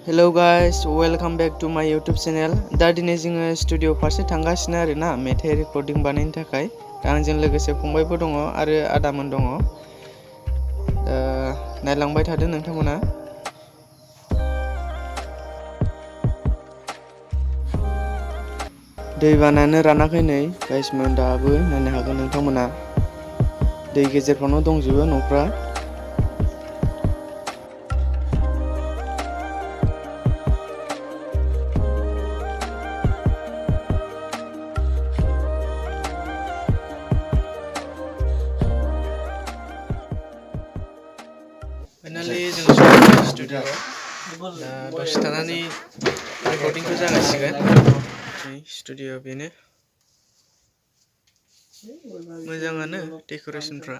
Hello guys, welcome back to my YouTube channel. दा दिनै जोङो स्टुडिअ फारसे थांगासिनो आरोना मेथाइ रेकर्डिं बानायनो थाखाय। दा आंजों लोगोसे फंबायबो दङ आरो आदामोन दङ। नायलांबाय थादो नोंथांमोना। दै बानायानो रानाखै नै गाइसमोन दाबो नायनो हागोन नोंथांमोना। दै गेजेरफ्रावनो दंजोबो न'फ्रा। फाइनालि जों सफैबाय स्टुडिअ'आव। दा दसे थानानै रेकर्डिंखौ जागायसिगोन। स्टुडिअ बेनो। मोजाङानो डेक'रेसनफ्रा।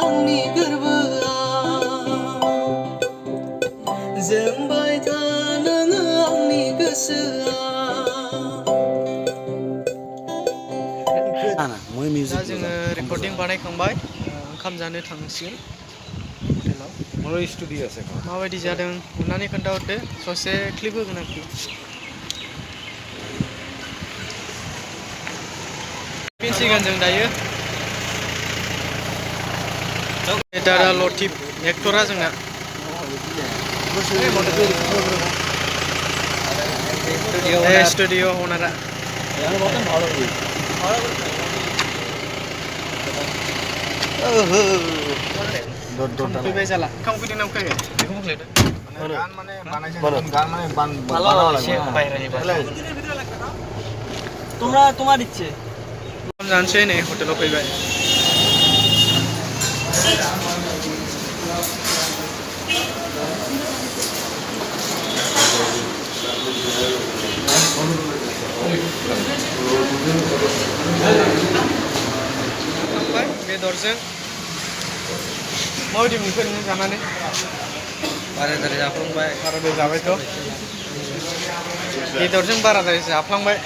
आंनि गोरबोआव जोंबाय था नोङो आंनि गोसोआव। दा जोङो रेकर्डिं बानायखांबाय, ओंखाम जानो थांसिगोन हटेलाव। माबायदि जादों अननानै खोन्थाहरदो, ससे क्लिप होगोन आरोखि। फैसिगोन जों दायो। दादा लटिफ एक्टरा जोंना। स्टुडिअ अनारा। फैबाय जाला ओंखाम उखैदों ना उखैयाखै बेखौ बुंलायदो। তোমার ইচ্ছে जानोसै नै हटेलाव फैबाय। थांबाय बेदरजों। माबायदि मोनखो नोङो जानानै? बाराद्राय जाफ्लांबाय। बाराद्राय जाबायथ'। बेदरजों बाराद्राय जाफ्लांबाय।